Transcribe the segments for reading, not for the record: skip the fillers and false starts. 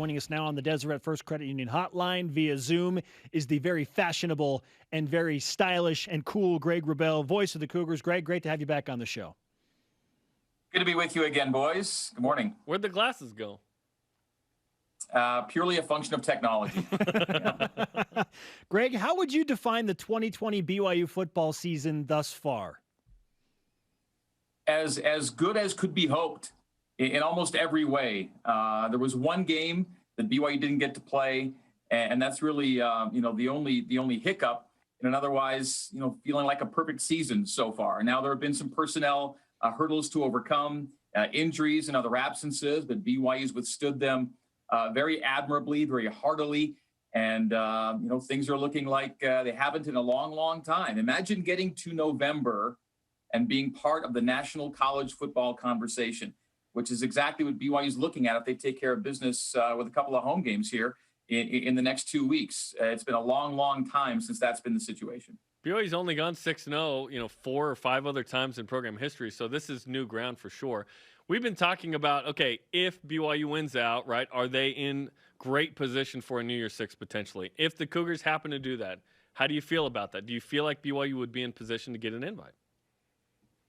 Joining us now on the Deseret First Credit Union hotline via Zoom is the very fashionable and very stylish and cool Greg Wrubell, voice of the Cougars. Greg, great to have you back on the show. Good to be with you again, boys. Good morning. Where'd the glasses go? Purely a function of technology. Greg, how would you define the 2020 BYU football season thus far? As good as could be hoped in almost every way. There was one game that BYU didn't get to play, and that's really the only hiccup in an otherwise feeling like a perfect season so far. Now there have been some personnel hurdles to overcome, injuries and other absences, but BYU's withstood them very admirably, very heartily, and things are looking like they haven't in a long, long time. Imagine getting to November and being part of the national college football conversation, which is exactly what BYU's looking at if they take care of business with a couple of home games here in the next 2 weeks. It's been a long, long time since that's been the situation. BYU's only gone 6-0, 4 or 5 other times in program history, so this is new ground for sure. We've been talking about, okay, if BYU wins out, right, are they in great position for a New Year's Six potentially? If the Cougars happen to do that, how do you feel about that? Do you feel like BYU would be in position to get an invite?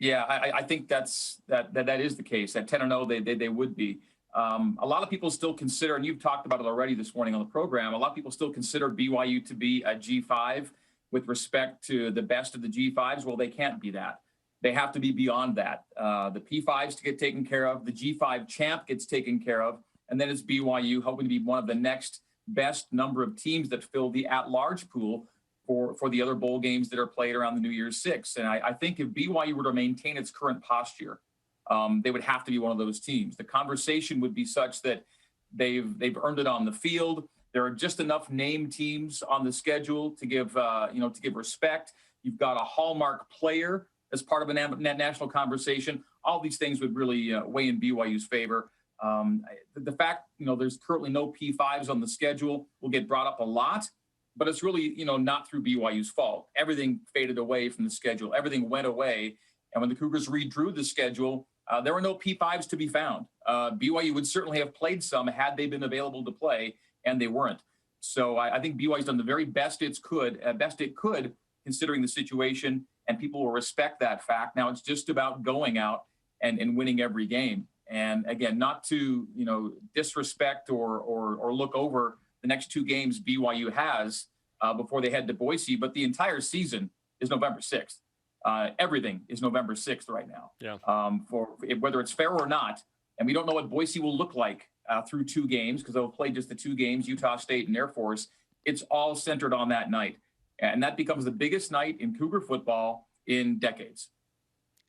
Yeah, I think that is the case. At 10-0, they would be. A lot of people still consider, and you've talked about it already this morning on the program, a lot of people still consider BYU to be a G5 with respect to the best of the G5s. Well, they can't be that. They have to be beyond that. The P5s to get taken care of, the G5 champ gets taken care of, and then it's BYU hoping to be one of the next best number of teams that fill the at-large pool for the other bowl games that are played around the New Year's Six. And I think if BYU were to maintain its current posture, they would have to be one of those teams. The conversation would be such that they've earned it on the field. There are just enough named teams on the schedule to give respect. You've got a hallmark player as part of a national conversation. All these things would really weigh in BYU's favor. The fact there's currently no P5s on the schedule will get brought up a lot. But it's really, not through BYU's fault. Everything faded away from the schedule. Everything went away. And when the Cougars redrew the schedule, there were no P5s to be found. BYU would certainly have played some had they been available to play, and they weren't. So I think BYU's done the very best it could, considering the situation, and people will respect that fact. Now it's just about going out and winning every game. And again, not to, disrespect or look over the next 2 games BYU has before they head to Boise, but the entire season is November 6th. Everything is November 6th right now. Yeah. For whether it's fair or not, and we don't know what Boise will look like through 2 games because they'll play just the 2 games, Utah State and Air Force. It's all centered on that night, and that becomes the biggest night in Cougar football in decades.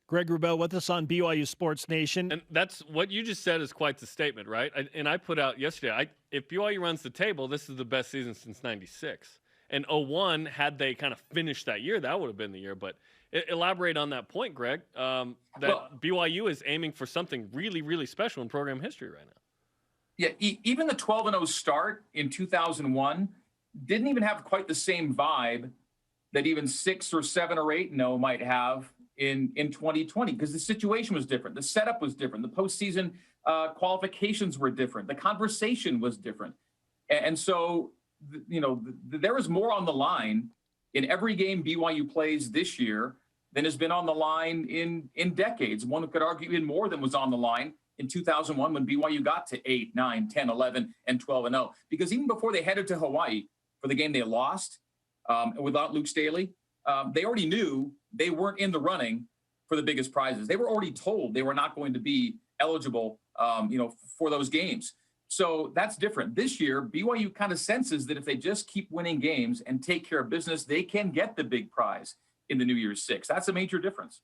Greg Wrubell with us on BYU Sports Nation. And that's what you just said is quite the statement, right? And I put out yesterday, if BYU runs the table, this is the best season since 96. And 01, had they kind of finished that year, that would have been the year. But elaborate on that point, Greg, BYU is aiming for something really, really special in program history right now. Yeah, even the 12-0 start in 2001 didn't even have quite the same vibe that even 6 or 7 or 8-0 might have in 2020, because the situation was different. The setup was different. The postseason qualifications were different. The conversation was different. And so, there is more on the line in every game BYU plays this year than has been on the line in decades. One could argue even more than was on the line in 2001 when BYU got to 8, 9, 10, 11, and 12-0. Because even before they headed to Hawaii for the game they lost without Luke Staley, they already knew they weren't in the running for the biggest prizes. They were already told they were not going to be eligible, for those games. So that's different. This year, BYU kind of senses that if they just keep winning games and take care of business, they can get the big prize in the New Year's Six. That's a major difference.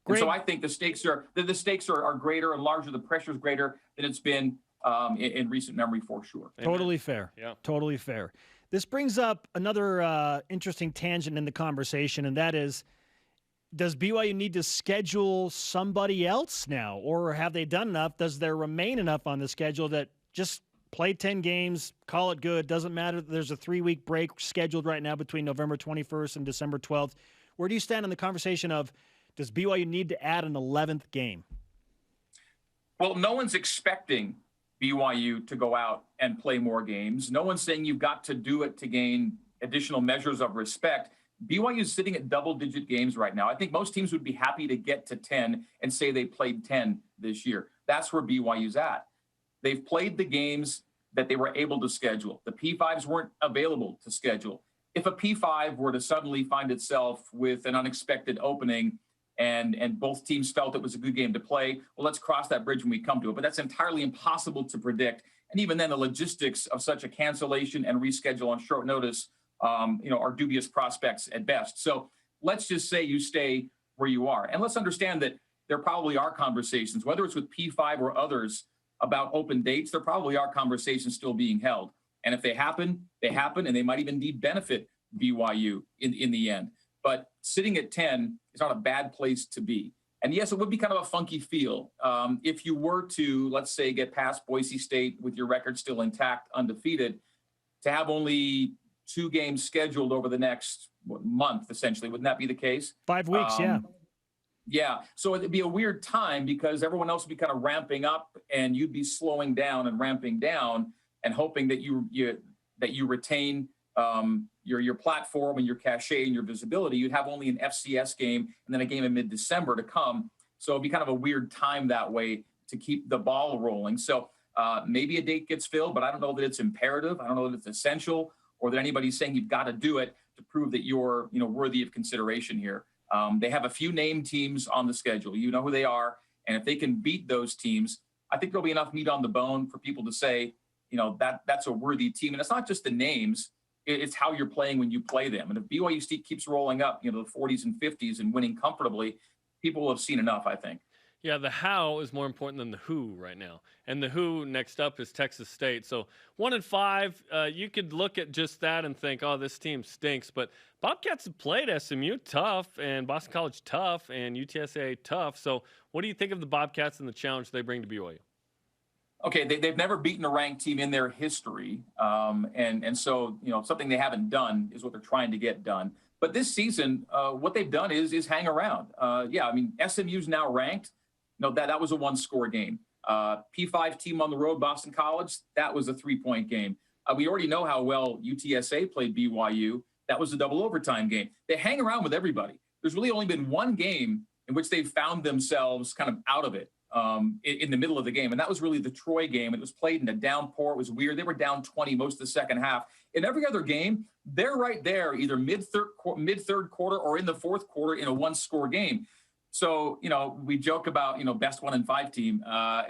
And so I think the stakes are greater and larger. The pressure is greater than it's been in recent memory for sure. Totally fair. Yeah. Totally fair. This brings up another interesting tangent in the conversation, and that is, does BYU need to schedule somebody else now, or have they done enough? Does there remain enough on the schedule that just play 10 games, call it good? Doesn't matter that there's a 3-week break scheduled right now between November 21st and December 12th. Where do you stand on the conversation of, does BYU need to add an 11th game? Well, no one's expecting BYU to go out and play more games. No one's saying you've got to do it to gain additional measures of respect. BYU is sitting at double-digit games right now. I think most teams would be happy to get to 10 and say they played 10 this year. That's where BYU's at. They've played the games that they were able to schedule. The P5s weren't available to schedule. If a P5 were to suddenly find itself with an unexpected opening and both teams felt it was a good game to play, well, let's cross that bridge when we come to it. But that's entirely impossible to predict. And even then, the logistics of such a cancellation and reschedule on short notice, are dubious prospects at best. So let's just say you stay where you are. And let's understand that there probably are conversations, whether it's with P5 or others, about open dates. There probably are conversations still being held. And if they happen, and they might even indeed benefit BYU in the end. But sitting at 10 is not a bad place to be. And yes, it would be kind of a funky feel if you were to, let's say, get past Boise State with your record still intact, undefeated, to have only 2 games scheduled over the next month, essentially. Wouldn't that be the case? 5 weeks, yeah. Yeah. So it'd be a weird time because everyone else would be kind of ramping up and you'd be slowing down and ramping down and hoping that you retain your platform and your cachet and your visibility. You'd have only an FCS game and then a game in mid-December to come. So it'd be kind of a weird time that way to keep the ball rolling. So maybe a date gets filled, but I don't know that it's imperative. I don't know that it's essential or that anybody's saying you've got to do it to prove that you're worthy of consideration here. They have a few named teams on the schedule. You know who they are. And if they can beat those teams, I think there'll be enough meat on the bone for people to say, that's a worthy team. And it's not just the names. It's how you're playing when you play them. And if BYU keeps rolling up, the 40s and 50s and winning comfortably, people will have seen enough, I think. Yeah, the how is more important than the who right now. And the who next up is Texas State. So 1-5, you could look at just that and think, oh, this team stinks. But Bobcats have played SMU tough and Boston College tough and UTSA tough. So what do you think of the Bobcats and the challenge they bring to BYU? Okay, they've never beaten a ranked team in their history. And so, something they haven't done is what they're trying to get done. But this season, what they've done is hang around. SMU's now ranked. That was a 1-score game. P5 team on the road, Boston College, that was a 3-point game. We already know how well UTSA played BYU. That was a double overtime game. They hang around with everybody. There's really only been one game in which they've found themselves kind of out of it in the middle of the game. And that was really the Troy game. It was played in a downpour. It was weird. They were down 20 most of the second half. In every other game, they're right there, either mid-third quarter or in the fourth quarter in a 1-score game. So, we joke about, best 1-5 team,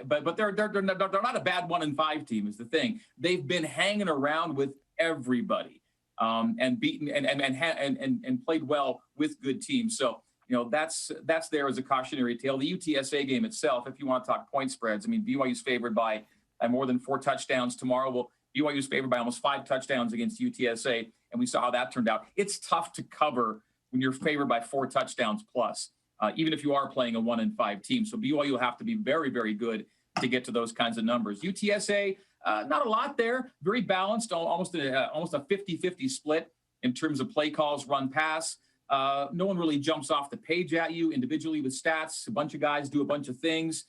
but they're not a bad 1-5 team is the thing. They've been hanging around with everybody and beaten and played well with good teams. So, that's there as a cautionary tale. The UTSA game itself, if you want to talk point spreads, BYU's favored by more than 4 touchdowns tomorrow. Well, BYU's favored by almost 5 touchdowns against UTSA, and we saw how that turned out. It's tough to cover when you're favored by 4 touchdowns plus. Even if you are playing a 1-5 team. So BYU will have to be very, very good to get to those kinds of numbers. UTSA, not a lot there. Very balanced, almost a 50-50 split in terms of play calls, run, pass. No one really jumps off the page at you individually with stats. A bunch of guys do a bunch of things.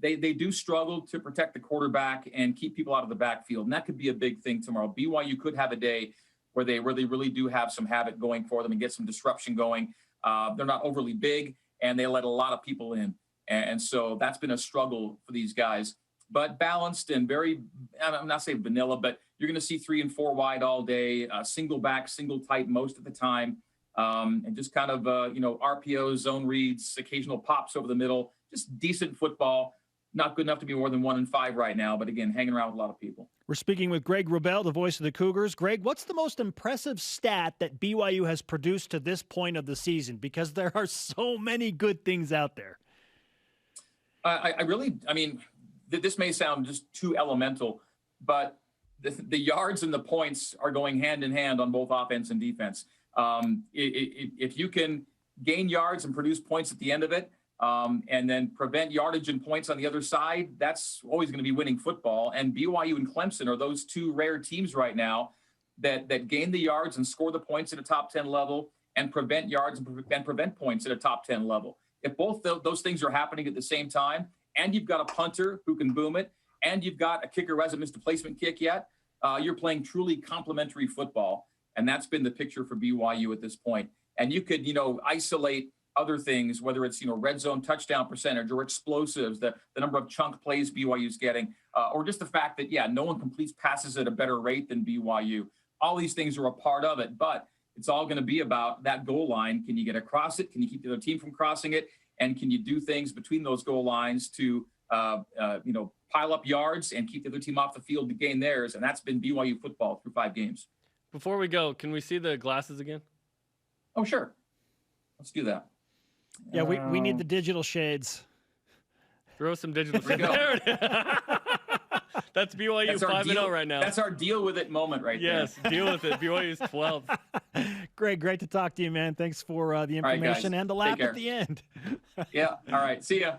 They do struggle to protect the quarterback and keep people out of the backfield. And that could be a big thing tomorrow. BYU could have a day where they really do have some havoc going for them and get some disruption going. They're not overly big, and they let a lot of people in. And so that's been a struggle for these guys. But balanced and very, I'm not saying vanilla, but you're going to see 3 and 4 wide all day, single back, single tight most of the time, and just kind of, RPOs, zone reads, occasional pops over the middle, just decent football. Not good enough to be more than 1-5 right now, but again, hanging around with a lot of people. We're speaking with Greg Wrubell, the voice of the Cougars. Greg, what's the most impressive stat that BYU has produced to this point of the season? Because there are so many good things out there. This may sound just too elemental, but the yards and the points are going hand in hand on both offense and defense. If you can gain yards and produce points at the end of it, and then prevent yardage and points on the other side, that's always going to be winning football. And BYU and Clemson are those 2 rare teams right now that gain the yards and score the points at a top 10 level and prevent yards and prevent points at a top 10 level. If both those things are happening at the same time, and you've got a punter who can boom it, and you've got a kicker who hasn't missed a placement kick yet, you're playing truly complementary football. And that's been the picture for BYU at this point. And you could, isolate other things, whether it's, red zone touchdown percentage or explosives, the number of chunk plays BYU's getting, or just the fact that, no one completes passes at a better rate than BYU. All these things are a part of it, but it's all going to be about that goal line. Can you get across it? Can you keep the other team from crossing it? And can you do things between those goal lines to, pile up yards and keep the other team off the field to gain theirs? And that's been BYU football through 5 games. Before we go, can we see the glasses again? Oh, sure. Let's do that. Yeah, we need the digital shades. Throw some digital shades. There it is. That's BYU 5-0 right now. That's our deal with it moment right there. Yes, deal with it. BYU's 12. Greg, great to talk to you, man. Thanks for the information and the laugh at the end. Yeah. All right. See ya.